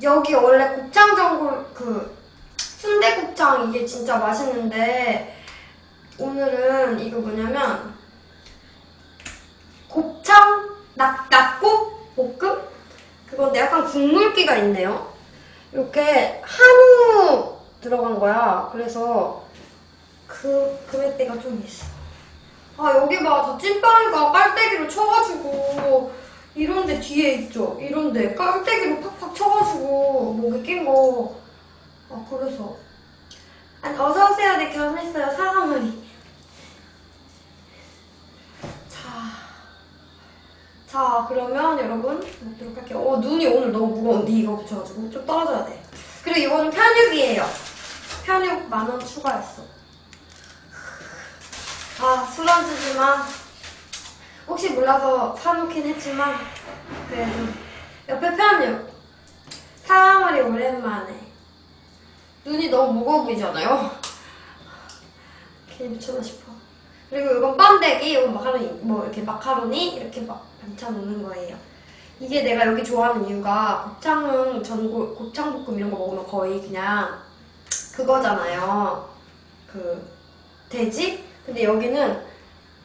여기 원래 곱창 전골 순대곱창 이게 진짜 맛있는데 오늘은 이거 뭐냐면 곱창 낙곱 볶음? 그건데 약간 국물기가 있네요. 이렇게 한우 들어간 거야. 그래서 금액대가 좀 있어. 아 여기 봐, 다 찐빵이가 깔때기로 쳐가지고 이런데 뒤에 있죠? 이런데 깔때기로 팍팍 쳐가지고 목에 낀 거. 아 그래서 아니 어서오세요. 네 결혼했어요. 사과머리. 자 그러면 여러분 먹도록 할게요. 눈이 오늘 너무 무거운데 이거 붙여가지고 좀 떨어져야 돼. 그리고 이거는 편육이에요. 편육 10,000원 추가했어. 아 술안주지만 혹시 몰라서 사놓긴 했지만 그래도 옆에 편육 사과머리 오랜만에. 눈이 너무 무거워 보이잖아요. 괜히 미쳤나 싶어. 그리고 이건 번데기, 이건 마카로니, 뭐 이렇게 마카로니 이렇게 막 반찬 넣는 거예요. 이게 내가 여기 좋아하는 이유가 곱창은 곱창볶음 이런 거 먹으면 거의 그냥 그거잖아요. 돼지? 근데 여기는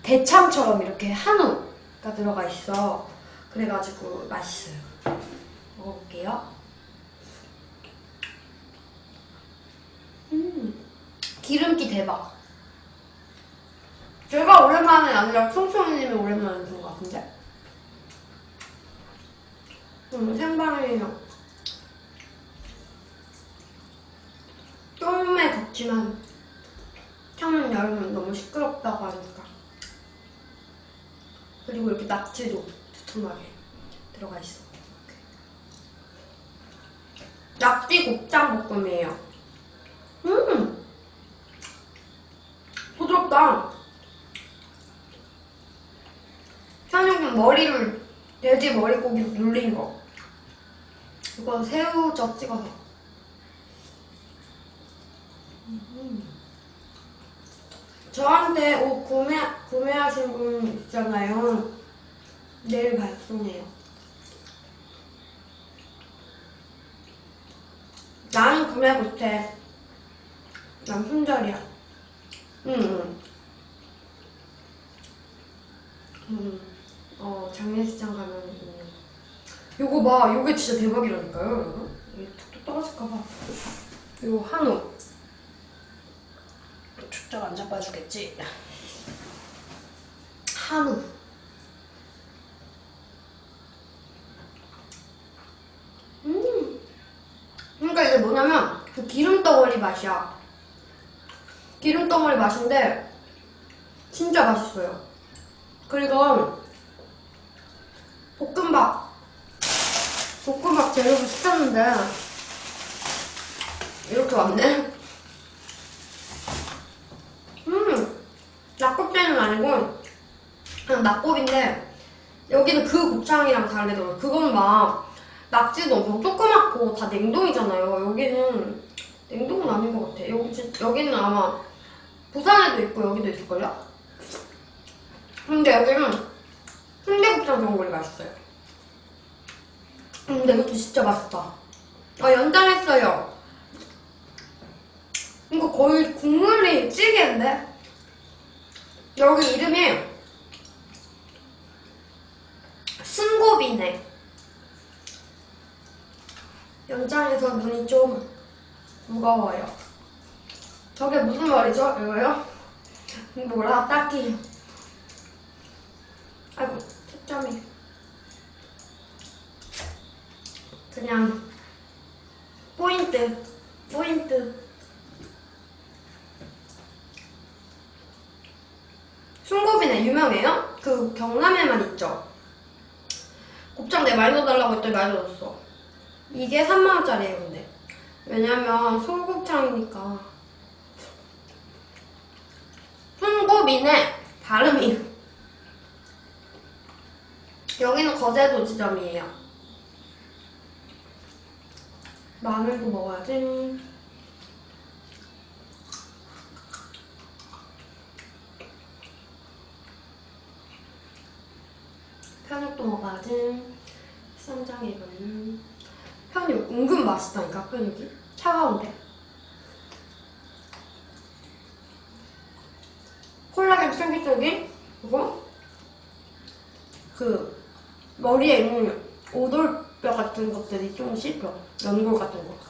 대창처럼 이렇게 한우가 들어가 있어. 그래가지고 맛있어요. 먹어볼게요. 기름기 대박. 제가 오랜만에 아니라 송송이님이 오랜만에 든 것 같은데? 생방이에요. 쫄매 덥지만 창문 열면 너무 시끄럽다고 하니까. 그리고 이렇게 낙지도 두툼하게 들어가 있어. 낙지 곱창 볶음이에요. 부드럽다. 편육은 돼지 머리고기 눌린 거. 이건 새우젓 찍어서. 저한테 옷 구매하신 분 있잖아요. 내일 발송해요. 나는 구매 못해. 난 품절이야. 장례식장 가면 요거 봐. 요게 진짜 대박이라니까요, 여러분. 이게 툭툭 떨어질까봐. 요 한우. 초점 안 잡아주겠지? 한우. 그러니까 이게 뭐냐면 그 기름덩어리 맛이야. 기름덩어리 맛인데 진짜 맛있어요. 그리고 볶음밥 재료를 시켰는데 이렇게 왔네. 낙곱새는 아니고 그냥 낙곱인데 여기는 그 곱창이랑 다르더라고요. 그건 막 낙지도 엄청 조그맣고 다 냉동이잖아요. 여기는 냉동은 아닌 것 같아. 여기는 아마 부산에도 있고 여기도 있을걸요? 근데 여기는 순대곱창 전골이 맛있어요. 근데 이것도 진짜 맛있다. 아 연장했어요. 이거 거의 국물이 찌개인데? 여기 이름이 순곱이네. 연장해서 눈이 좀 무거워요. 저게 무슨 말이죠? 이거요? 뭐라 딱히. 아이고 초점이. 그냥 포인트. 순곱이네. 유명해요? 그 경남에만 있죠? 곱창 내가 많이 넣어달라고 했더니 많이 넣었어. 이게 30,000원짜리예요 근데. 왜냐면 소곱창이니까. 순곱이네. 발음이. 여기는 거제도 지점이에요. 마늘도 먹어야지. 편육도 먹어야지. 쌈장에 이거는 편육 은근 맛있다니까. 편육이 차가운데 콜라겐 쫄깃쫄깃. 그리고 그 머리에 있는 오돌뼈 같은 것들이 좀 씹혀. 연골 같은 거.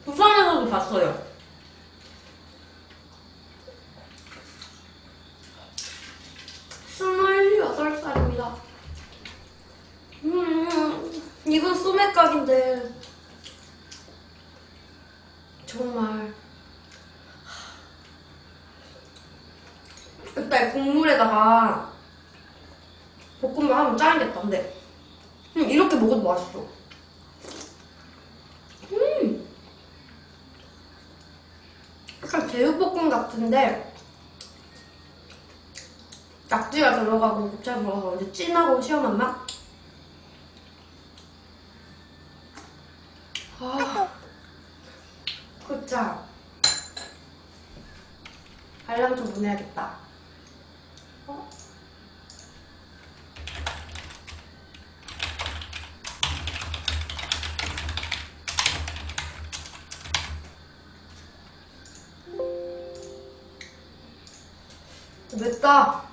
부산에서도 봤어요. 스물여덟 살입니다. 이건 소맥각인데 정말 일단 국물에다가 볶음을 하면 짱이겠다. 근데 이렇게 먹어도 맛있어. 약간 제육볶음 같은데 낙지가 들어가고 곱창 들어가서 완전 진하고 시원한 맛? 곱창 알람 좀 보내야겠다. 맵다.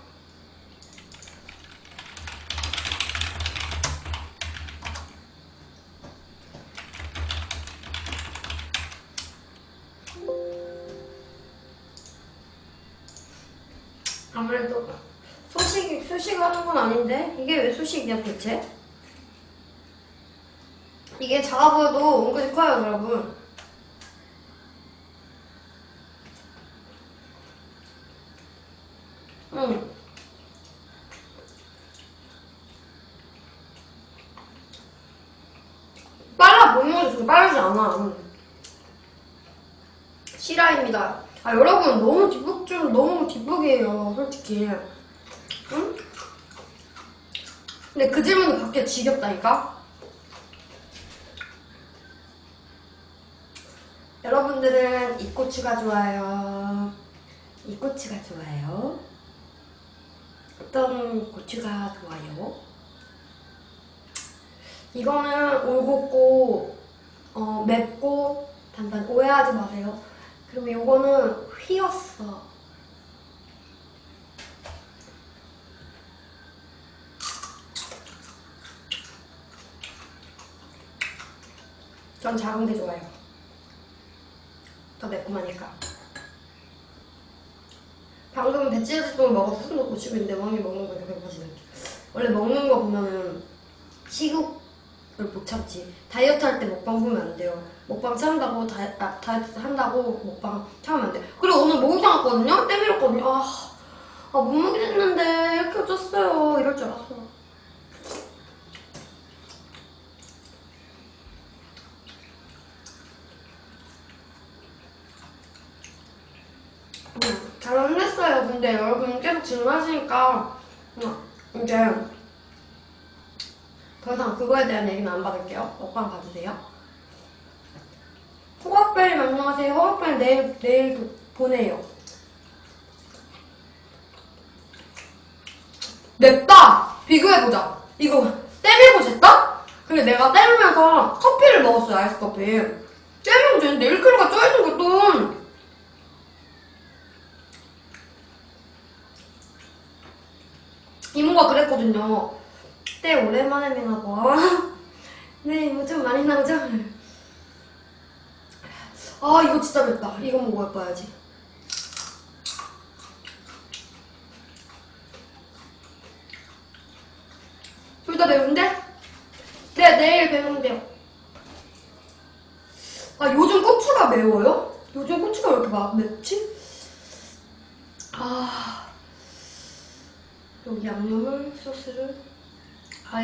아무래도 소식을 하는 건 아닌데 이게 왜 소식이야 대체? 이게 작아 보여도 은근히 커요 여러분. 빨라 보이는 게 빠르지 않아. 실화입니다. 아 여러분 너무 뒷북이에요 솔직히. 응? 근데 그 질문이 밖에 지겹다니까? 여러분들은 이 고추가 좋아요? 이 고추가 좋아요? 어떤 고추가 좋아요? 이거는 올곧고 맵고 단단 오해하지 마세요. 그리고 요거는 휘었어. 전 작은 게 좋아요. 더 매콤하니까. 방금 배치즈똥 먹어서 숨도 못 쉬고 있는데 왕이 먹는 거 이렇게 배고파지는. 원래 먹는 거 보면은 식욕을 못 참지. 다이어트 할 때 먹방 보면 안 돼요. 먹방 참다고 다이어트 한다고 먹방 참으면 안 돼. 그리고 오늘 목욕탕 갔거든요? 때 밀었거든요. 몸무게 쟀는데 이렇게 쪘어요. 이럴 줄 알았어. 잘 안 됐어요. 근데 여러분 계속 질문하시니까 이제 더 이상 그거에 대한 얘기는 안 받을게요. 먹방 봐주세요. 호박별님 안녕하세요. 호박별 내일 보내요. 맵다! 비교해보자. 이거 때밀고 쟀다? 근데 내가 때리면서 커피를 먹었어요. 아이스커피. 때밀고 쟀는데 1kg가 쪄있는 것도 이모가 그랬거든요. 때 오랜만에 미나봐. 네, 이모 좀 많이 나오죠? 이거 진짜 맵다. 이거 먹어봐야지. 둘 다 매운데? 네, 내일 배운대요. 요즘 고추가 매워요? 요즘 고추가 왜 이렇게 맵지? 여기 양념을, 소스를.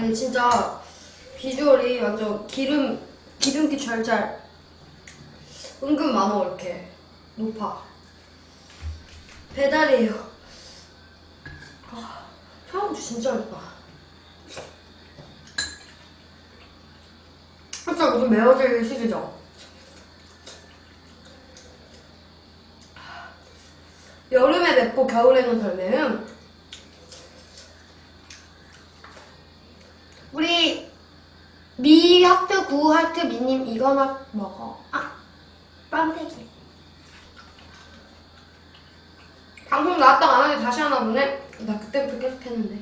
얘 진짜 비주얼이 완전 기름기 잘잘. 은근 많아, 이렇게. 높아. 배달이에요. 청양고추 진짜 맵다. 살짝 요즘 매워질 시기죠? 여름에 맵고 겨울에는 덜 매운 우리 미 하트 구 하트 미님 이거나 먹어. 아 빰대기. 방송 나왔다가 안 하니 다시 하나 보네? 나 그때부터 계속 했는데.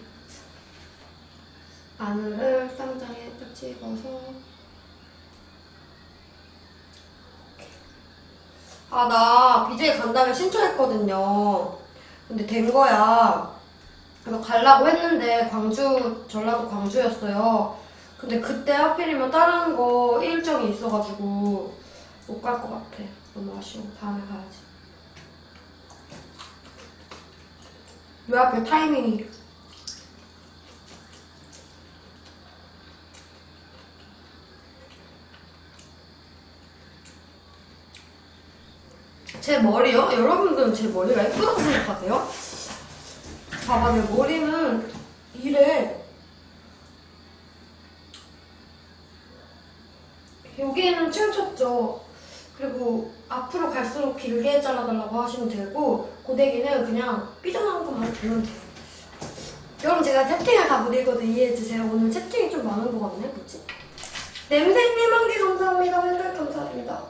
마늘을 쌈장에 딱 찍어서. 아, 나 BJ 간다며 신청했거든요. 근데 된 거야. 그래서 가려고 했는데 전라도 광주였어요. 근데 그때 하필이면 다른 거 일정이 있어가지고 못 갈 것 같아. 너무 아쉬워. 다음에 가야지. 왜 하필 타이밍이. 제 머리요? 여러분들은 제 머리가 예쁘다고 생각하세요? 봐봐, 내 머리는 이래. 여기는 층쳤죠. 그리고 앞으로 갈수록 길게 잘라달라고 하시면 되고, 고데기는 그냥 삐져나온 것만 주면 돼요. 여러분, 제가 채팅을 다 못 읽어도 이해해주세요. 오늘 채팅이 좀 많은 것 같네. 뭐지? 냄새님 한 개 감사합니다. 팬들 감사합니다.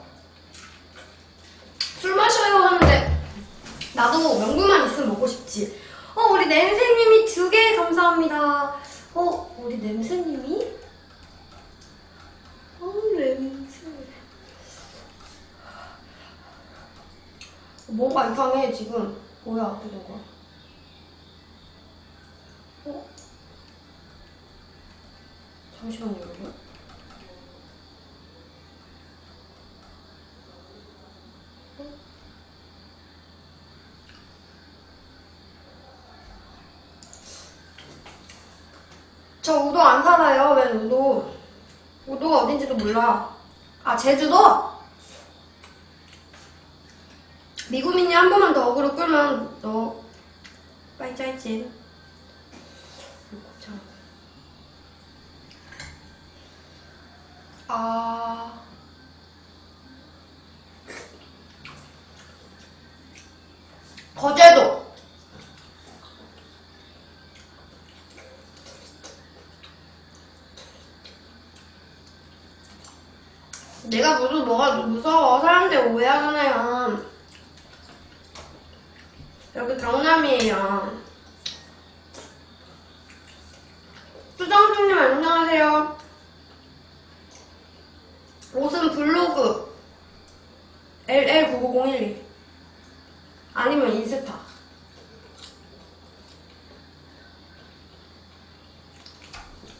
술 마셔요 하는데 나도 명구만 있으면 먹고 싶지. 우리 냄새님이 2개 감사합니다. 우리 냄새님이? 냄새. 뭔가 이상해 지금. 뭐야 어떻게 된 거야? 잠시만요 여러분. 저 우도 안 살아요. 웬 우도? 우도가 어딘지도 몰라. 아 제주도? 미구민이 한 번만 더 어그로 끌면 너 빨리 짧지. 거제도. 내가 무슨 뭐가 무서워. 사람들 오해하잖아요. 여기 경남이에요. 수정수님 안녕하세요. 옷은 블로그 LL99012 아니면 인스타.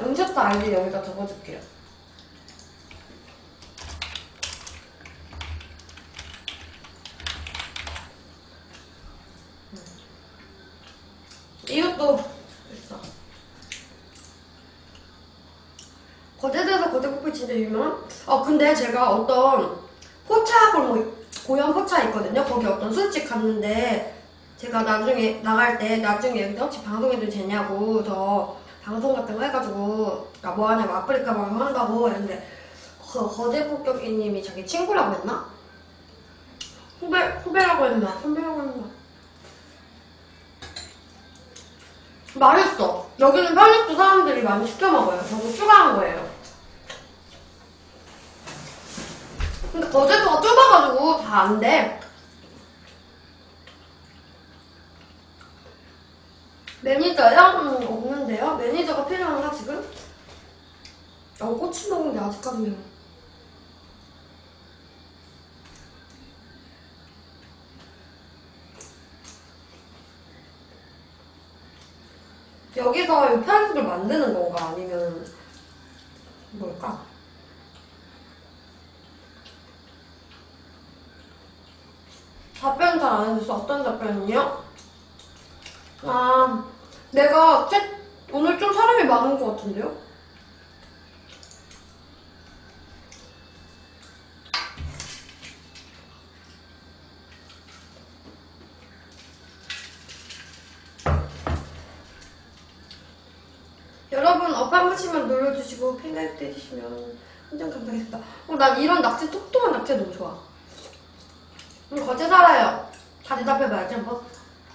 인스타 아이디 여기다 적어줄게요. 이것도 있어. 거제도에서 거제국밥이 진짜 유명한? 근데 제가 어떤 고현 포차 있거든요. 거기 어떤 술집 갔는데 제가 나중에 나갈 때 나중에 혹시 방송해도 되냐고 저 방송 같은 거 해가지고 뭐 하냐고 아프리카 방송 한다고 했는데 거제폭격이님이 자기 친구라고 했나? 후배라고 했나? 선배라고 했나? 맛있어. 여기는 편육도 사람들이 많이 시켜 먹어요. 저도 추가한 거예요. 근데 거제도가 좁아가지고 다 안 돼. 매니저요? 없는데요? 매니저가 필요한가 지금? 꽃이 먹는데 아직까지 매워. 여기서 이 편육을 만드는 건가? 아니면 뭘까? 답변 잘 안 해줬어. 어떤 답변이요? 내가 오늘 좀 사람이 많은 것 같은데요? 여러분 업 한 번씩만 눌러주시고 팬가입 해주시면 완전 감사하겠습니다. 난 이런 낙지, 톡톡한 낙지 너무 좋아. 거제 살아요. 다 대답해봐야지 한번.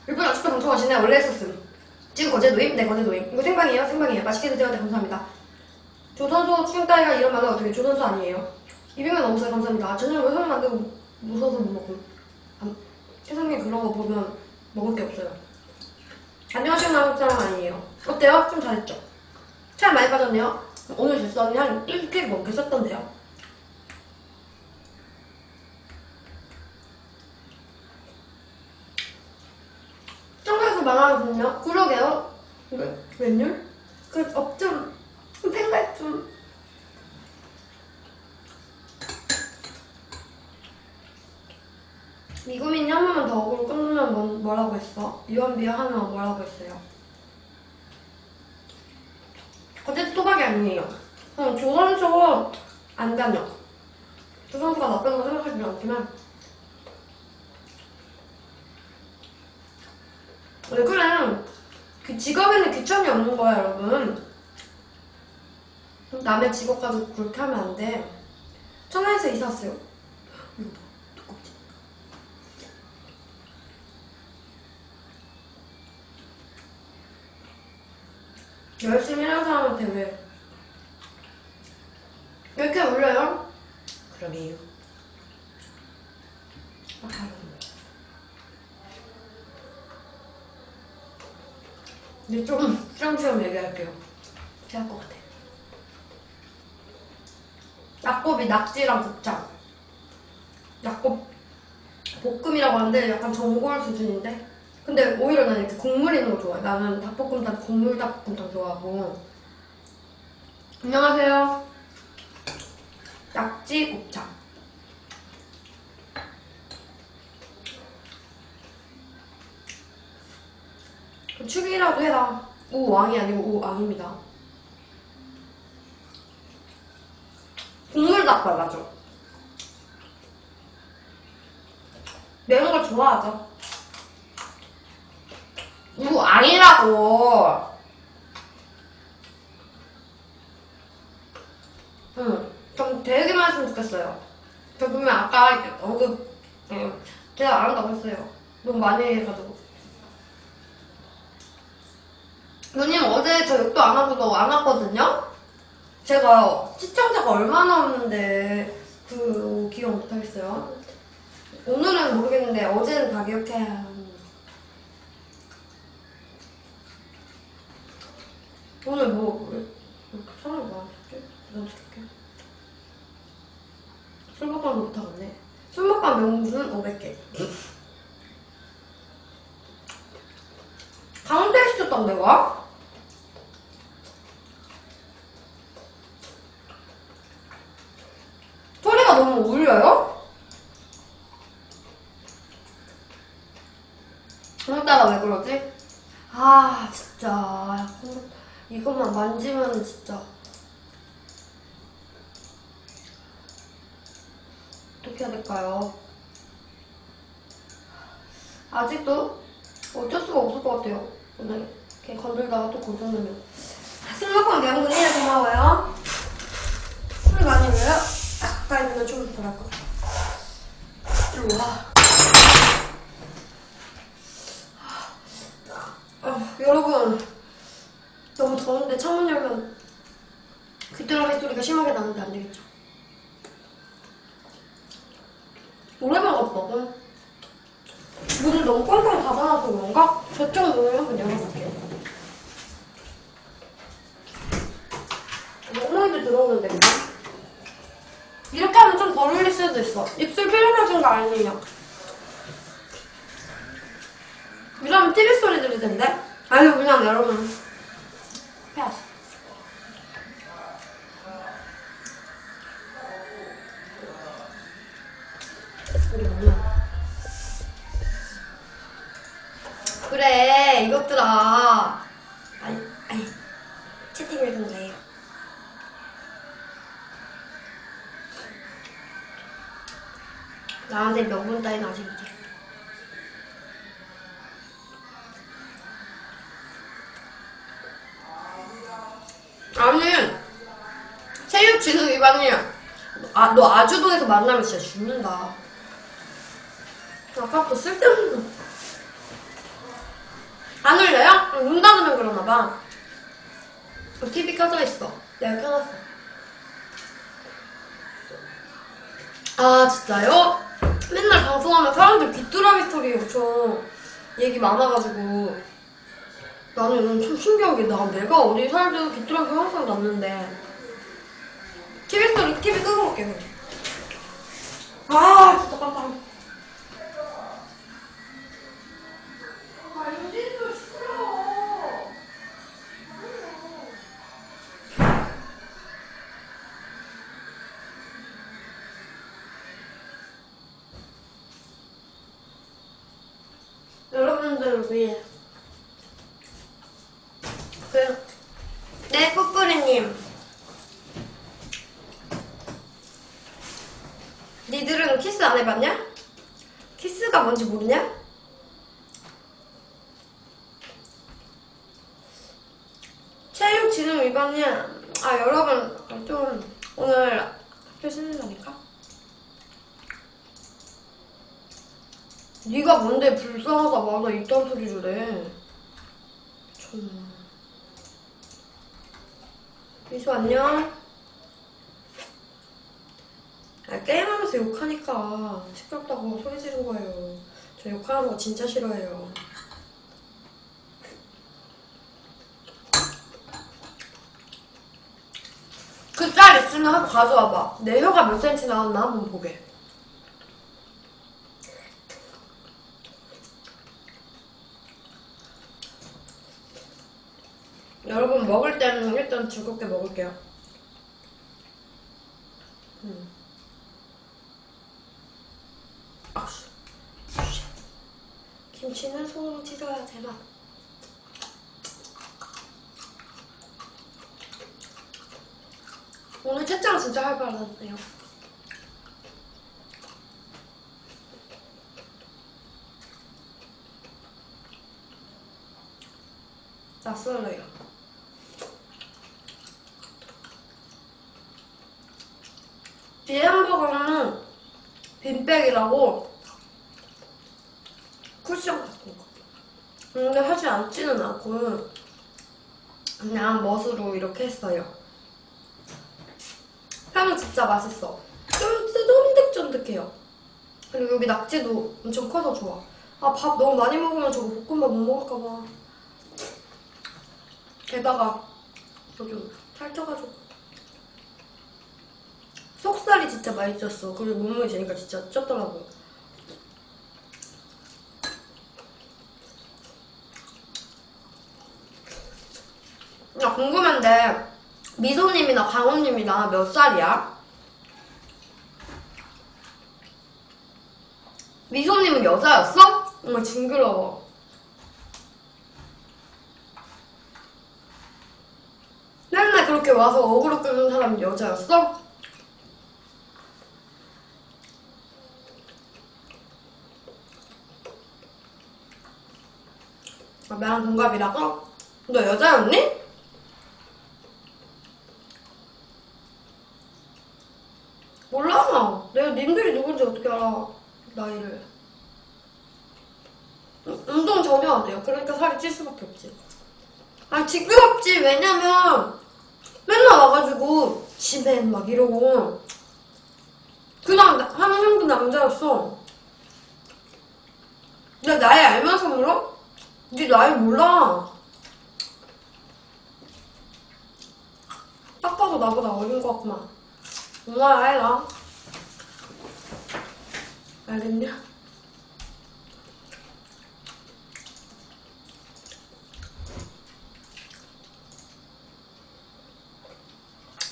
일본 아직도 방송하시네. 원래 했었음. 지금 거제도임? 네 거제도임. 이거 생방이에요? 생방이에요. 맛있게 드세요. 네 감사합니다. 조선소 충따이가 이런 말은 어떻게 조선소 아니에요? 200만 넘었어요. 감사합니다. 저녁 왜 손을 만들고 무서워서 못 먹고. 세상에 그런 거 보면 먹을 게 없어요. 안녕하세요. 나 한국 사람 아니에요. 어때요? 좀 잘했죠? 살 많이 빠졌네요. 오늘 됐어. 언니 한 1kg 먹겠었던데요. 청소에서 망하거든요. 그러게요. 웬열? 그 업좀 생각 좀. 미구민이 한 번만 더 억울로 끊으면 뭐라고 했어? 유언비어 하면 뭐라고 했어요? 어쨌든 토박이 아니에요. 조선소 안 다녀. 조선소가 나쁜 거 생각하지 않지만. 왜 그래? 그 직업에는 귀천이 없는 거야, 여러분. 남의 직업 가지고 그렇게 하면 안 돼. 천안에서 이사 왔어요. 이거 봐, 두껍지? 열심히 하는 사람한테 왜 이렇게 울려요? 그러게요. 이제 좀 시험시험 얘기할게요. 제할 것 같아. 낙곱이 낙지랑 곱창. 낙곱 볶음이라고 하는데 약간 전골 수준인데, 근데 오히려 나는 이렇게 국물 있는 거 좋아해. 나는 닭볶음탕, 국물 닭볶음탕 좋아하고. 안녕하세요. 낙지 곱창. 축이라도 해라. 오왕이 아니고 오왕입니다. 국물 닭발 맞아. 매운 걸 좋아하죠. 우왕이라고. 좀 되게만 했으면 좋겠어요. 저 분명 아까 언급 제가 안 한다고 했어요. 너무 많이 해가지고. 누님 어제 저 욕도 안 하고 안 왔거든요? 제가 시청자가 얼마나 없는데 그 기억 못하겠어요. 오늘은 모르겠는데 어제는 다 기억해. 오늘 뭐 왜 이렇게 사람이 많았지? 부담스럽게. 술 먹방도 못하겠네. 술 먹방 명분 500개. 강퇴 시켰다고 내가? 소리가 너무 울려요? 오늘따라 왜 그러지? 아 진짜 이것만 만지면 진짜 어떻게 해야 될까요? 아직도 어쩔 수가 없을 것 같아요. 오늘 이렇게 건들다가 또 고정되면. 술 먹고 명분이에 고마워요. 술 많이 왜요? 가까이 있으면 좀 덜 할 것 같아. 일로 와. 여러분 너무 더운데 창문 열면 귀뚜라미 소리가 심하게 나는데 안 되겠죠? 노래방 갔거든. 문을 너무 꽝꽝 닫아놔서 그런가? 저쪽 문을 한번 열어볼게요. 엉덩이도 들어오는데 그냥? 이렇게 하면 좀 덜 울릴 수도 있어. 입술 필요해진 거 아니냐? 이러면 TV 소리 들릴 텐데? 아니 그냥 여러분 해야지. 우리 뭐냐? 그래 이것들아. 아니 채팅 읽은데 나한테 명분 따윈 아시겠지? 아니 체육진흥 위반이야. 너 아주동에서 만나면 진짜 죽는다. 아까부터 쓸데없는 거. 안 울려요? 눈 닫으면 그러나봐. TV 켜져 있어. 내가 켜놨어. 아 진짜요? 맨날 방송하면 사람들 귀뚜라미 스토리 엄청 얘기 많아가지고 나는 이건 참 신기한 게 내가 어디 살도 귀뚜라미 항상 났는데 TV 스토리 TV 끄고 올게요. 아 진짜 깜짝. 아 임진수 시끄러워. 여러분들을 위해 네 뿌뿌리님 니들은 키스 안 해봤냐? 키스가 뭔지 모르냐? 체육 진흥 위반이야. 아 여러분 좀 오늘 학교 쉬는 거니까 네가 뭔데 불쌍하다 마다 이딴 소리를 해. 정말. 미수 안녕. 아, 게임하면서 욕하니까 시끄럽다고 소리 지른 거예요. 저 욕하는 거 진짜 싫어해요. 그 짤 있으면 한번 가져와봐. 내 혀가 몇 센치 나왔나 한번 보게. 여러분 먹을 때는 일단 즐겁게 먹을게요. 김치는 손으로 찢어야 되나? 오늘 채장 진짜 할 뻔했네요. 낯설어요. 이 햄버거는 빈백이라고 쿠션 같은 거. 근데 사실 앉지는 않고 그냥 멋으로 이렇게 했어요. 향은 진짜 맛있어. 쫀득쫀득해요. 그리고 여기 낙지도 엄청 커서 좋아. 아, 밥 너무 많이 먹으면 저거 볶음밥 못 먹을까봐. 게다가 좀 살쪄가지고 속살이 진짜 많이 쪘어. 그리고 몸무게 재니까 진짜 쪘더라고요. 나 궁금한데 미소님이나 강호님이나 몇 살이야? 미소님은 여자였어? 정말 징그러워. 맨날 그렇게 와서 어그로 끄는 사람이 여자였어? 아, 나랑 동갑이라고? 너 여자였니? 몰라. 내가 님들이 누군지 어떻게 알아, 나이를. 운동 전혀 안 해요. 그러니까 살이 찔 수밖에 없지. 아, 징그럽지. 왜냐면 맨날 와가지고 집에 막 이러고 그냥 하는 형도 남자였어. 내 나이 알면서 물어? 네 나이 몰라. 딱 봐도 나보다 어린 것 같구만. 엄마 알아. 알겠냐?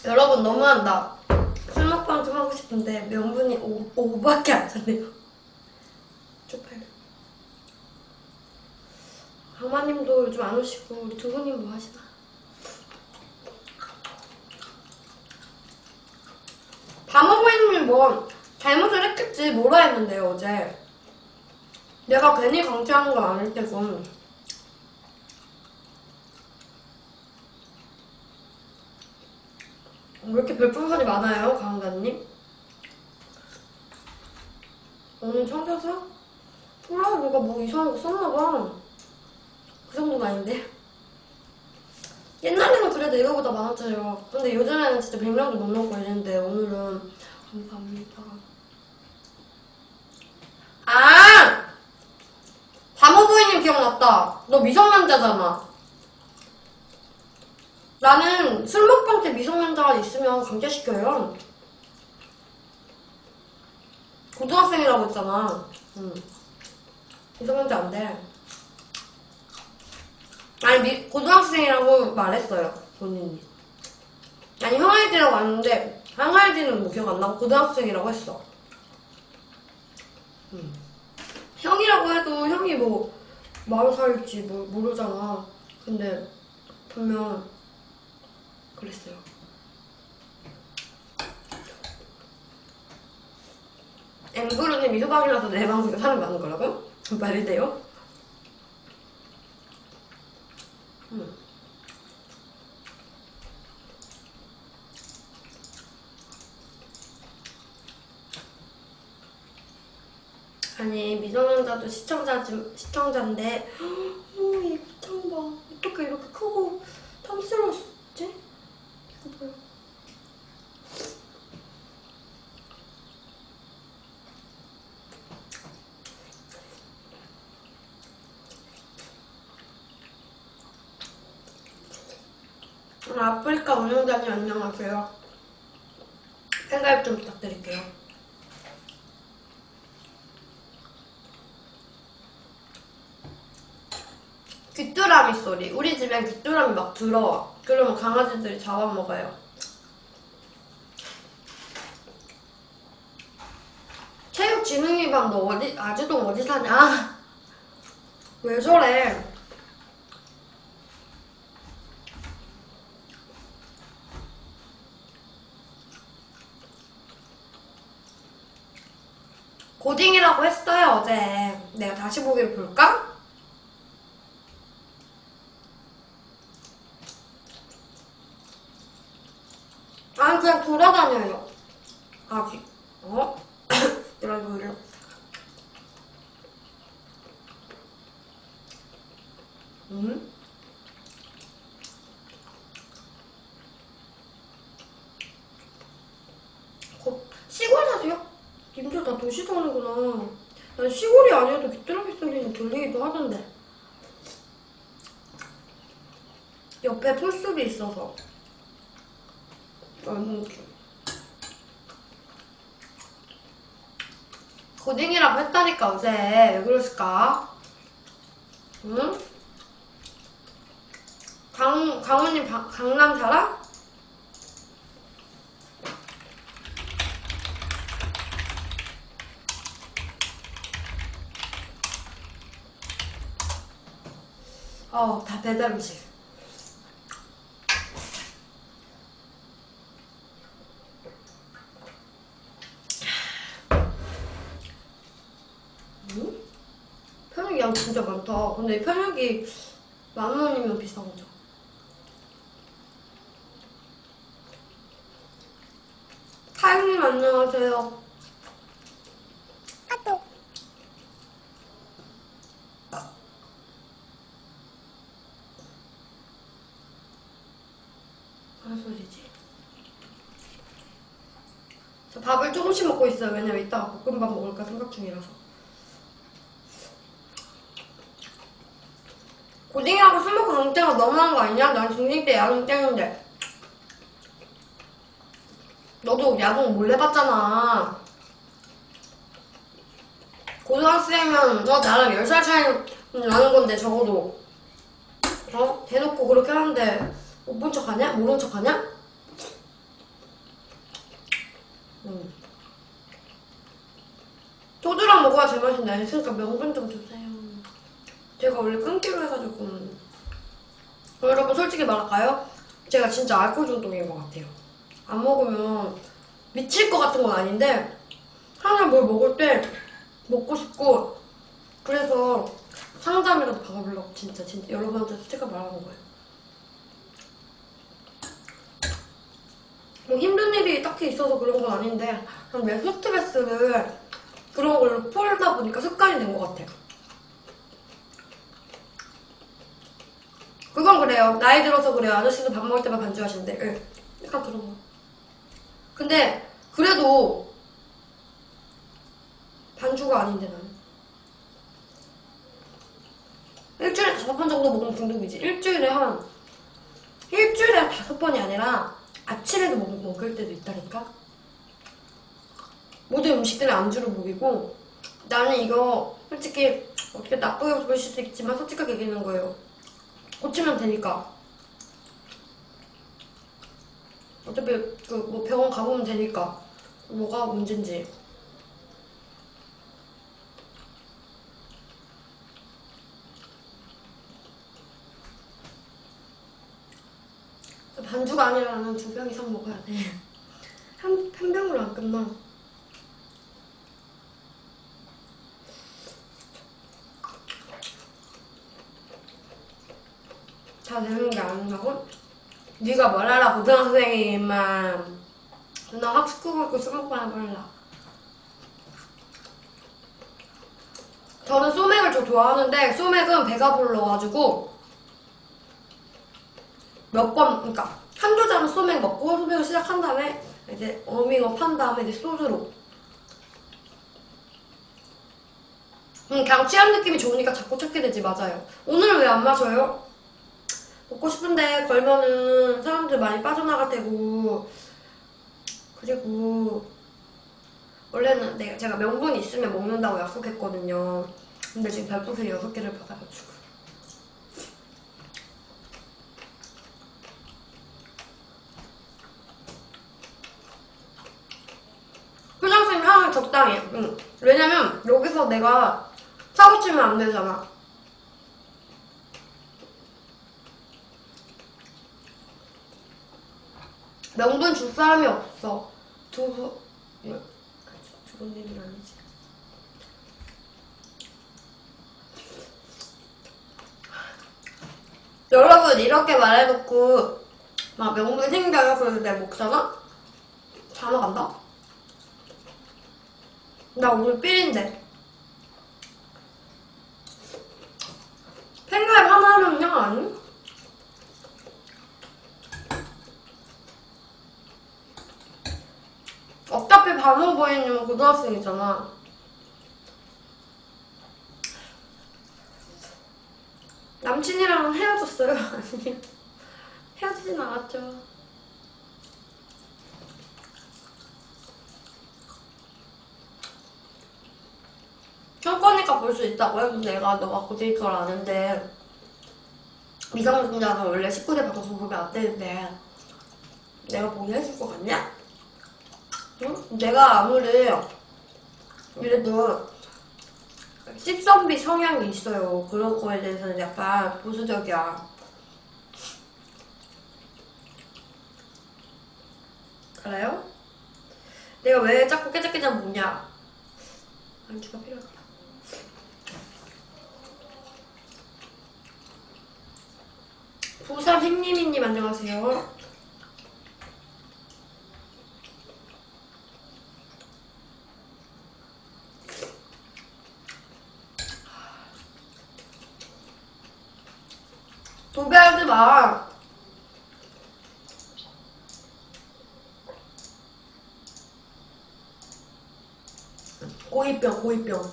여러분 너무한다. 술 먹방 좀 하고 싶은데 명분이 5밖에 안 찼네요. 쪽팔려. 강마님도 요즘 안 오시고 우리 두부님 뭐 하시나? 다모부인님 뭐 잘못을 했겠지. 뭐라 했는데요 어제. 내가 괜히 강퇴하는 건 아닐 테고. 왜 이렇게 별풍선이 많아요 강한가님? 오늘 청자서? 몰라. 누가 뭐 이상한 거 썼나봐. 그 정도는 아닌데. 옛날에는 그래도 이거보다 많았잖아요. 근데 요즘에는 진짜 100명도 못 넘고 이랬는데 오늘은 감사합니다. 아! 바모부이님 기억났다. 너 미성년자잖아. 나는 술 먹방 때 미성년자가 있으면 강제시켜요. 고등학생이라고 했잖아. 미성년자 안 돼. 아니 고등학생이라고 말했어요 본인이. 아니 형아이디라고 하는데 형아이디는 뭐 기억 안 나고 고등학생이라고 했어. 형이라고 해도 형이 뭐 40살일지 뭐 모르잖아. 근데 분명 그랬어요. 앵그루님 미소방이라서 내 방송에 사람 많은 거라고? 말이 돼요? 아니 미성년자도 시청자인데 이 탕 봐. 어떻게 이렇게 크고 탐스러웠지? 이거 봐요. 아프리카 운영자님 안녕하세요. 팬가입 좀 부탁드릴게요. 귀뚜라미 소리. 우리 집엔 귀뚜라미 막 들어와. 그러면 강아지들이 잡아먹어요. 체육진흥위반 너 어디, 아주동 어디 사냐? 왜 저래? 고딩이라고 했어요 어제. 내가 다시 보기를 볼까? 아니 그냥 돌아다녀요 아직. 이러고 이러. 시골 사세요? 님들 다 도시 사는구나. 난 시골이 아니어도 귀뚜라미 소리는 들리기도 하던데. 옆에 풀숲이 있어서. 너무 웃겨. 고딩이라고 했다니까 어제. 왜 그러실까? 응? 강우님 강남 살아? 다 배달 음식. 편육이 양 진짜 많다. 근데 이 편육이 10,000원이면 비싼 거죠. 타임님 안녕하세요. 무슨 소리지? 저 밥을 조금씩 먹고 있어요. 왜냐면 이따가 볶음밥 먹을까 생각 중이라서. 고딩이하고 술 먹고 강땡가 너무한 거 아니냐? 난 중딩 때 야동 땡인데. 너도 야동 몰래 봤잖아. 고등학생이면 나랑 10살 차이 나는 건데 적어도 대놓고 그렇게 하는데 못 본 척 하냐? 모른 척 하냐? 소주랑 먹어야 제맛인데. 그러니까 명분 좀 주세요. 제가 원래 끊기로 해가지고. 여러분 솔직히 말할까요? 제가 진짜 알코올 중독인 것 같아요. 안 먹으면 미칠 것 같은 건 아닌데 항상 뭘 먹을 때 먹고 싶고, 그래서 상담이라도 받아보려고 진짜 여러분한테 솔직히 말하는 거예요. 뭐 힘든 일이 딱히 있어서 그런 건 아닌데 그냥 내 스트레스를 그런 걸로 풀다 보니까 습관이 된 것 같아요. 그건 그래요. 나이 들어서 그래요. 아저씨도 밥 먹을 때만 반주하신대. 응. 약간 그런 거. 근데 그래도 반주가 아닌데 나는. 일주일에 5번 정도 먹으면 중독이지. 일주일에 한 5번이 아니라 아침에도 먹을 때도 있다니까. 모든 음식들은 안주로 먹이고 나는 이거 솔직히 어떻게 나쁘게 보실 수도 있지만 솔직하게 얘기하는 거예요. 고치면 되니까. 어차피 뭐 병원 가보면 되니까. 뭐가 문제인지. 반주가 아니라 나는 2병 이상 먹어야 돼. 한 병으로 안 끝나. 다 되는 게 아니라고? 네가 뭘 알아, 고등학생이 임마. 나 학습고 갖고 수강반 해볼라. 저는 소맥을 좀 좋아하는데 소맥은 배가 불러가지고 몇 번, 그러니까 한두 잔은 소맥 먹고 소맥을 시작한 다음에 이제 워밍업 한 다음에 이제 소주로. 그냥 취한 느낌이 좋으니까 자꾸 찾게 되지. 맞아요. 오늘은 왜 안 마셔요? 먹고 싶은데 걸면은 사람들 많이 빠져나갈 테고. 그리고 원래는 제가 명분이 있으면 먹는다고 약속했거든요. 근데 지금 별풍선이 6개를 받아가지고. 표정쌤 향을 적당히. 왜냐면 여기서 내가 사고 치면 안 되잖아. 명분 줄 사람이 없어. 두부님은 아니지. 여러분 이렇게 말해놓고 막 명분 생겨요. 그래서 내가 먹잖아? 다 나간다? 나 오늘 삘인데. 팬가입 하나 하면 그냥 아니? 어차피 반응보이님은 고등학생이잖아. 남친이랑은 헤어졌어요? 아니요. 헤어지진 않았죠. 할 거니까 볼 수 있다고요? 근데 내가 너가 고질 걸 아는데 미성년자는 원래 19대 방송 보면 안 되는데 내가 보게 해줄 것 같냐? 응? 내가 아무리 이래도 씹선비 성향이 있어요. 그런 거에 대해서는 약간 보수적이야. 그래요? 내가 왜 자꾸 깨작깨작 먹냐? 안주가 필요하다. 부산 햄님이님 안녕하세요. 도배하지 마. 고이병.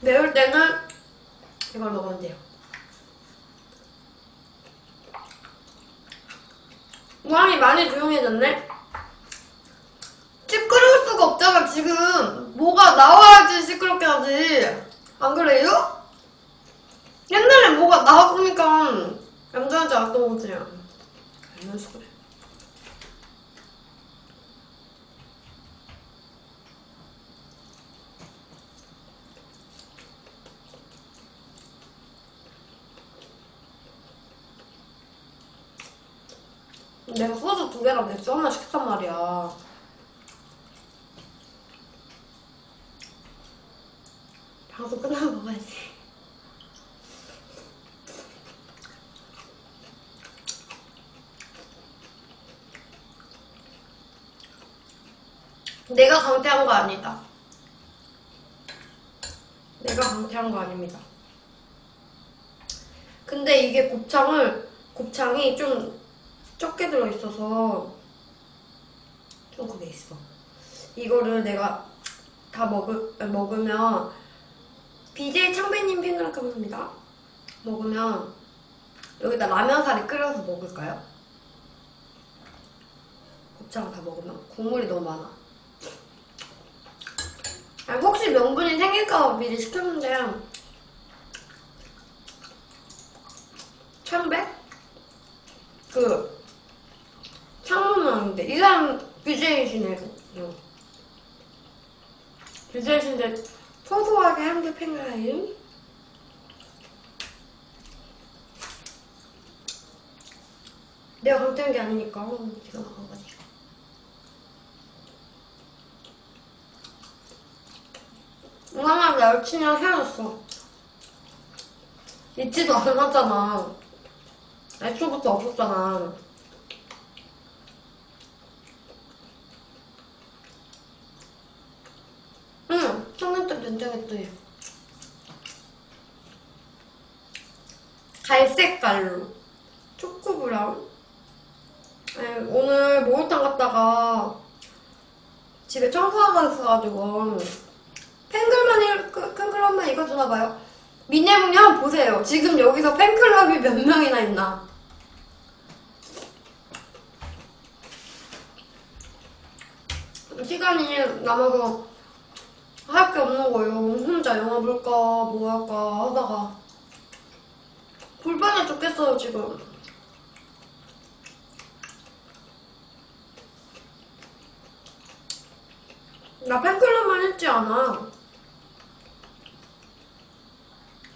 매울 때는 이걸 먹으면 돼요. 우왕이 많이 조용해졌네? 시끄러울 수가 없잖아. 지금 뭐가 나와야지 시끄럽게 하지. 안 그래요? 옛날에 뭐가 나왔으니까 얌전하지 않았던 거지. 알면서 그래. 내가 소주 2개랑 맥주 하나 시켰단 말이야. 방송 끝나면 먹어야지. 내가 강퇴한 거 아니다. 내가 강퇴한 거 아닙니다. 근데 이게 곱창이 좀 적게 들어있어서 좀 그게 있어. 이거를 내가 다 먹으면 BJ 창배님 팬클럽 감사합니다. 먹으면 여기다 라면사리 끓여서 먹을까요? 곱창 다 먹으면 국물이 너무 많아. 아니, 혹시 명분이 생길까 미리 시켰는데 창배? 그 창문왕인데 이 사람 BJ이시네. BJ이신데 소소하게 한개 팬가임. 내가 강퇴한 게 아니니까 기가 막아가지고. 엄마가 나 여친이랑 헤어졌어. 있지도 않았잖아. 애초부터 없었잖아. 응, 청년 때 면장했더니 갈색깔로 초코 브라운. 아니, 오늘 목욕탕 갔다가 집에 청소하고 있어가지고 팬클럽만 읽어주나봐요. 미네분이 한번 보세요. 지금 여기서 팬클럽이 몇 명이나 있나. 시간이 남아서 할 게 없는 거예요. 혼자 영화 볼까 뭐 할까 하다가 불편해 죽겠어요 지금. 나 팬클럽만 했지 않아.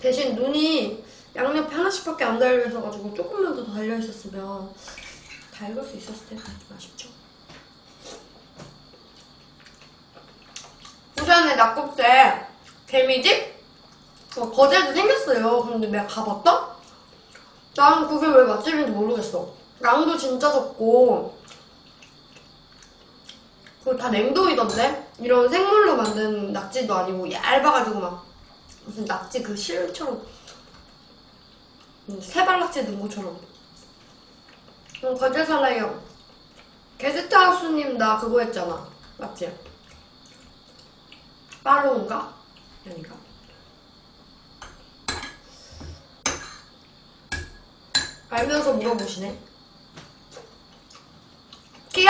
대신 눈이 양옆에 하나씩밖에 안 달려있어가지고 조금만 더 달려있었으면 다 읽을 수 있었을 텐데 아쉽죠. 부산에 낙곡제 개미집? 거제도 생겼어요. 근데 내가 가봤다? 난 그게 왜 맛집인지 모르겠어. 양도 진짜 적고 그거 다 냉동이던데? 이런 생물로 만든 낙지도 아니고 얇아가지고 막 무슨 낙지 그 실처럼 세발낙지 넣은 것처럼. 거제 살아요. 게스트하우스님 나 그거 했잖아. 맞지? 빠로운가? 아닌가? 알면서 물어보시네. 키요?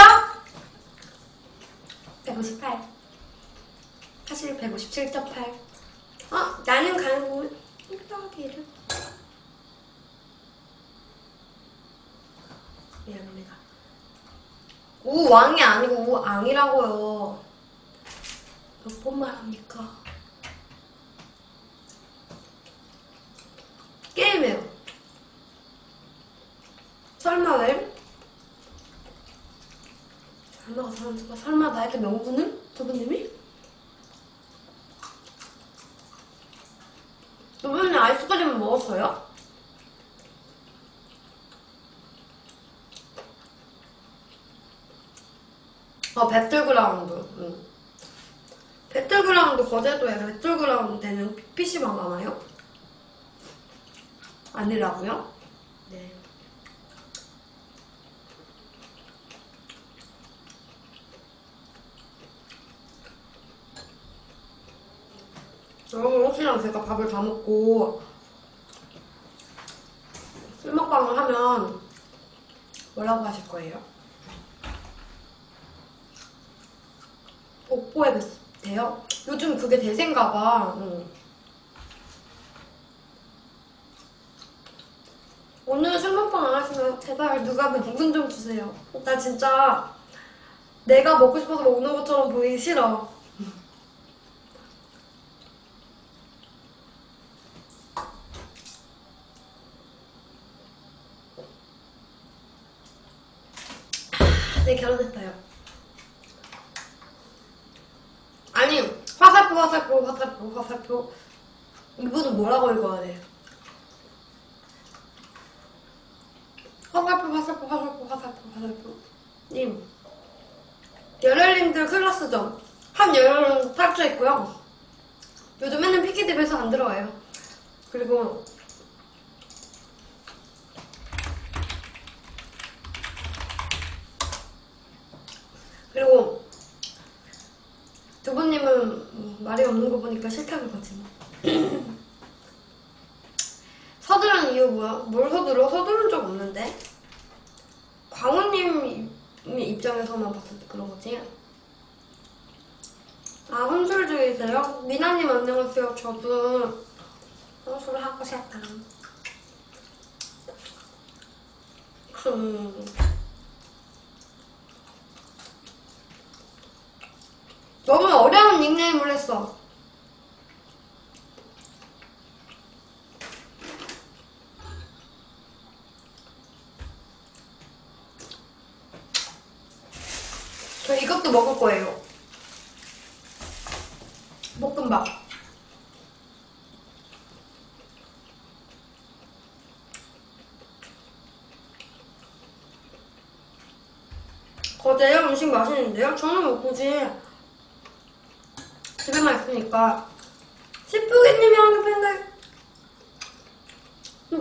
158. 사실 157.8. 나는 가는 곳 힙하기를. 미안합니다. 우왕이 아니고 우앙이라고요. 몇 번 말합니까? 게임해요. 설마 왜? 설마 나에게 명분을? 두부님이? 두부님 아이스크림 먹었어요? 배틀그라운드. 응. 배틀그라운드 거제도에 배틀그라운드 되는 PC방 많아요? 아니라고요? 네. 여러분 혹시나 제가 밥을 다 먹고 술 먹방을 하면 뭐라고 하실 거예요? 옥보에 돼요? 요즘 그게 대세인가 봐. 오늘 술 먹방 안 하시면 제발 누가 명분 좀 주세요. 나 진짜 내가 먹고 싶어서 먹는 것처럼 보이기 싫어. 네, 결혼했어요. 아니, 화살표. 이분은 뭐라고 읽어야 돼? 화살표. 님, 열혈님들 클라스점. 한열혈은 탈주했고요. 요즘 맨날 피키집에서 안 들어와요. 그리고 주부님은 말이 없는 거 보니까 싫다는 거지 뭐. 서두른 이유 뭐야? 뭘 서둘러? 서두른 적 없는데? 광우님 입장에서만 봤을 때 그런 거지? 아, 혼술 중이세요? 미나님 안녕하세요. 저도 혼술 하고 싶다. 너무 어려운 닉네임을 했어. 저 이것도 먹을 거예요. 볶음밥. 거제요? 음식 맛있는데요? 저는 뭐 굳이 집에만 있으니까. 시프기님이 하는 팬들.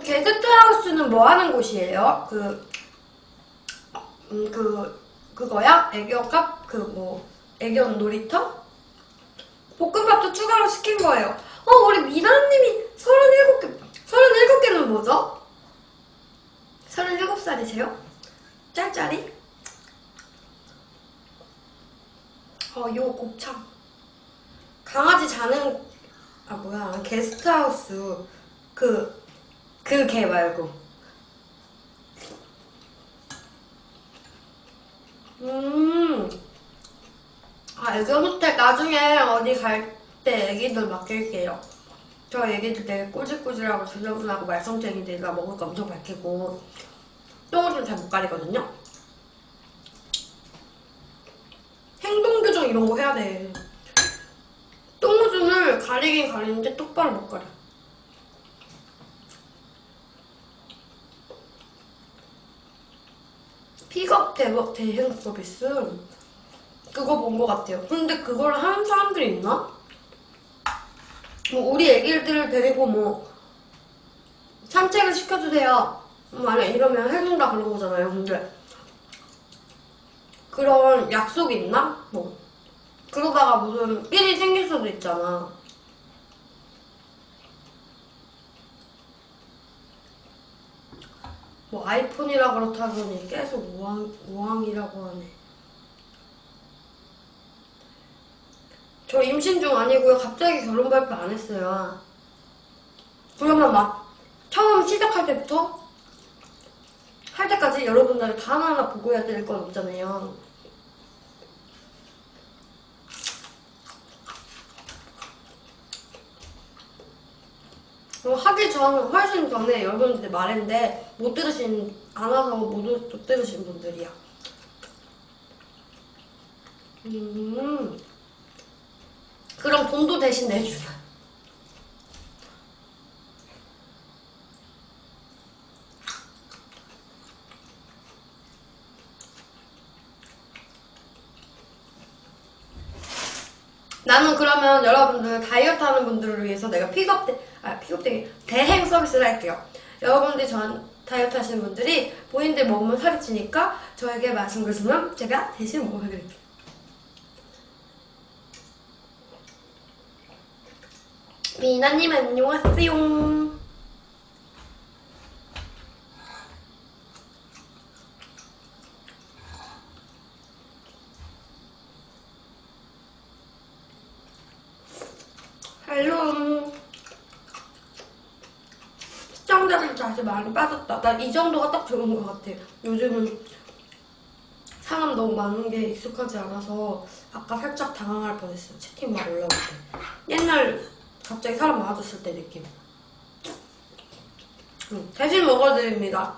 게스트하우스는 뭐 하는 곳이에요? 그거야? 애교 놀이터? 볶음밥도 추가로 시킨 거예요. 우리 미나님이 37개는 뭐죠? 37살이세요? 짤짤이? 요 곱창. 강아지 자는, 게스트하우스. 그 개 말고. 애교 호텔 나중에 어디 갈 때 애기들 맡길게요. 저 애기들 되게 꼬질꼬질하고 지저분하고 말썽쟁이들이라 먹을 거 엄청 밝히고 똥을 잘 못 가리거든요. 행동교정 이런 거 해야 돼. 똥오줌을 가리긴 가리는데 똑바로 못 가려. 픽업 대행 서비스? 그거 본 것 같아요. 근데 그걸 하는 사람들이 있나? 뭐 우리 애기들을 데리고 뭐 산책을 시켜주세요. 만약 이러면 해준다 그런 거잖아요. 근데 그런 약속이 있나? 뭐 그러다가 무슨 삘이 생길 수도 있잖아. 뭐 아이폰이라 그렇다더니 계속 우왕이라고 하네. 저 임신 중 아니고요. 갑자기 결혼 발표 안 했어요. 그러면 막 처음 시작할 때부터 할 때까지 여러분들 다 하나하나 보고 해야 될 건 없잖아요. 하기 전, 훨씬 전에 여러분들 말했는데 안 와서 못 들으신 분들이야. 그럼 돈도 대신 내주나? 나는 그러면 여러분들 다이어트 하는 분들을 위해서 내가 대행 서비스를 할게요. 여러분들이 다이어트 하시는 분들이 본인들 먹으면 살이 찌니까 저에게 말씀 주시면 제가 대신 먹어드릴게요. 미나님 안녕하세요. 헬로. 시청자들 다시 많이 빠졌다. 난 이 정도가 딱 좋은 것 같아. 요즘은 사람 너무 많은 게 익숙하지 않아서 아까 살짝 당황할 뻔했어요. 채팅 막 올라올 때. 옛날 갑자기 사람 많아졌을 때 느낌. 대신 먹어드립니다.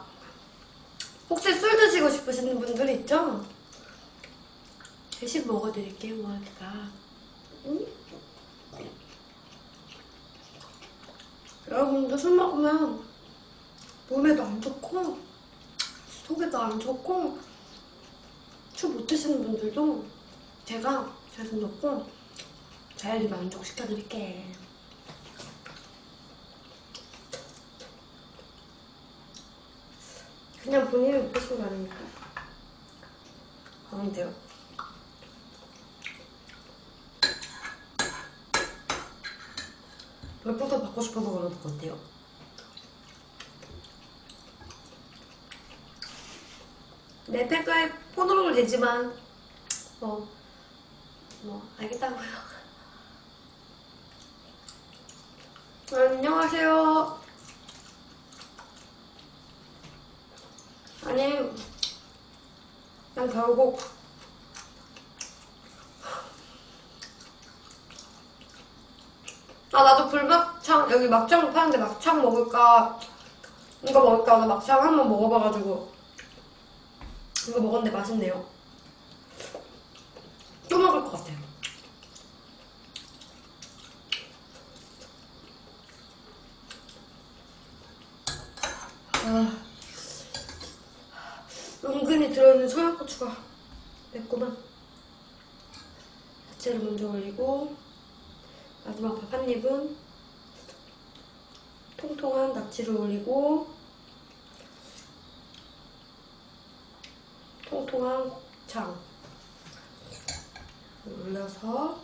혹시 술 드시고 싶으신 분들 있죠? 대신 먹어드릴게요. 뭐할까? 여러분들 술 먹으면 몸에도 안 좋고 속에도 안 좋고 술 못 드시는 분들도 제가 재수 넣고 잘 만족시켜드릴게. 그냥 본인이 먹고 싶은 거 아니니까 하면 돼요. 별풍선 받고 싶어서 그러는 것 같아요. 내 팬가에 폰으로도 되지만 뭐 알겠다고요. 안녕하세요. 아니 난 결국 나도 불막창 여기 막창 파는데 막창 먹을까 이거 먹을까 나 막창 한번 먹어봐가지고 이거 먹었는데 맛있네요. 또 먹을 것 같아요. 은근히 들어있는 청양고추가 맵구나. 야채를 먼저 올리고 마지막 밥 한 입은 통통한 낙지를 올리고 통통한 곱창 올려서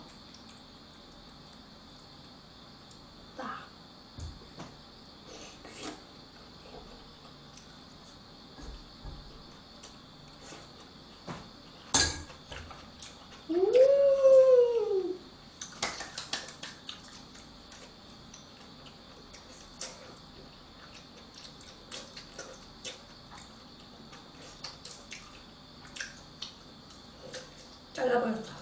딱 잘라버렸다.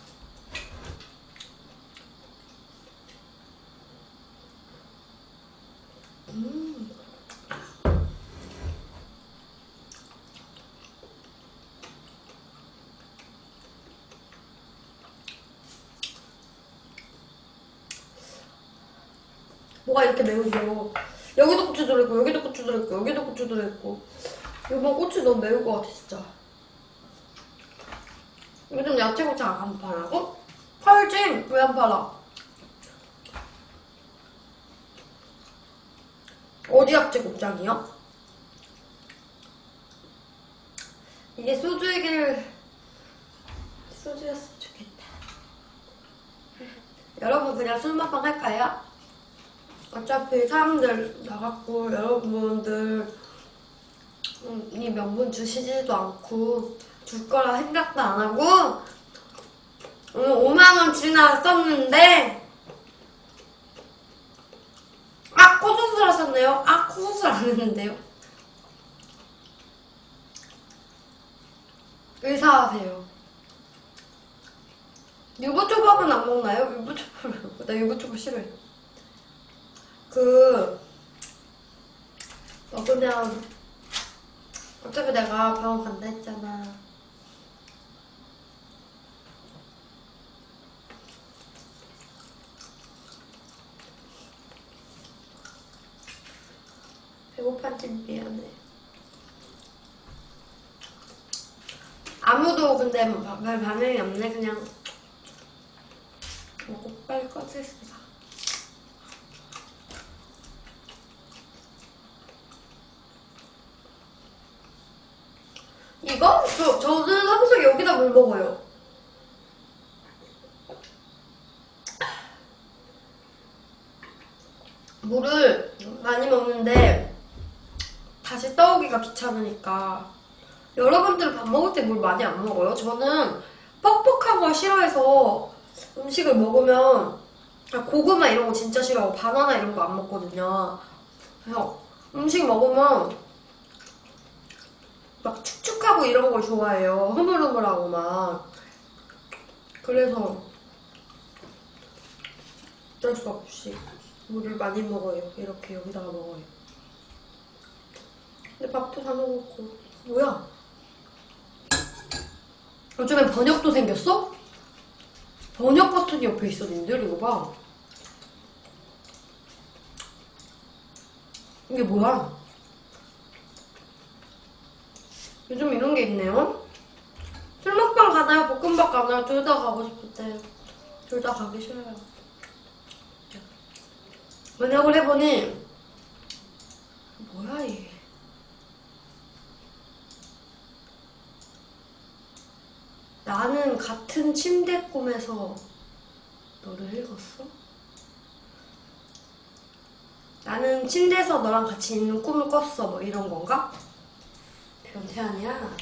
뭐가 이렇게 매우죠? 여기도 고추 들어있고 여기도 고추 들어있고 여기도 고추 들어있고 이번 고추 너무 매울 것 같아 진짜. 요즘 야채고추 안 파라고? 팔지? 왜 안 팔아? 어디 야채곱창이요? 이게 소주였으면 좋겠다. 여러분 그냥 술 먹방 할까요? 어차피 사람들 나갔고 여러분들 이 명분 주시지도 않고 줄 거라 생각도 안 하고 5만원 지났었는데 코수술 하셨네요? 코수술 안 했는데요? 의사하세요. 유부초밥은 안 먹나요? 유부초밥을 나 유부초밥 싫어해. 먹으면 어차피 내가 병원 간다 했잖아. 배고팠지 미안해. 아무도 근데 별 반응이 없네. 그냥 먹고 빨리 꺼질 수다. 이거? 저는 항상 여기다 물 먹어요. 물을 많이 먹는데 다시 떠오기가 귀찮으니까. 여러분들은 밥 먹을 때 물 많이 안 먹어요? 저는 퍽퍽한 걸 싫어해서 음식을 먹으면 고구마 이런 거 진짜 싫어하고 바나나 이런 거 안 먹거든요. 그래서 음식 먹으면 막 축축하고 이런 걸 좋아해요. 흐물흐물하고 막. 그래서 어쩔 수 없이 물을 많이 먹어요. 이렇게 여기다가 먹어요. 근데 밥도 다 먹었고. 뭐야? 요즘엔 번역도 생겼어? 번역 버튼이 옆에 있어, 님들. 이거 봐. 이게 뭐야? 요즘 이런 게 있네요. 술 먹방 가나요? 볶음밥 가나요? 둘 다 가고 싶을 때 둘 다 가기 싫어요. 번역을 해보니 뭐야 이게. 나는 같은 침대 꿈에서 너를 읽었어? 나는 침대에서 너랑 같이 있는 꿈을 꿨어. 뭐 이런 건가? 변태 아니야?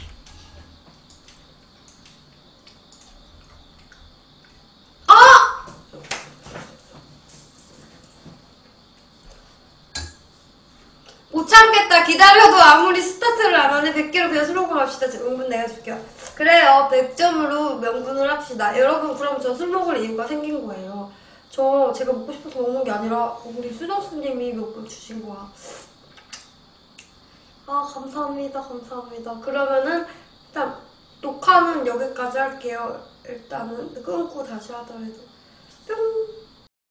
아! 못 참겠다. 기다려도 아무리 스타트를 안 하네. 100개로 그냥 슬로건 합시다. 명분 내가 줄게요. 그래요. 100점으로 명분을 합시다. 여러분, 그럼 저 술 먹을 이유가 생긴 거예요. 제가 먹고 싶어서 먹는 게 아니라 우리 수정수님이 몇 번 주신 거야. 아, 감사합니다. 감사합니다. 그러면은 일단 녹화는 여기까지 할게요. 일단은 끊고 다시 하더라도 뿅.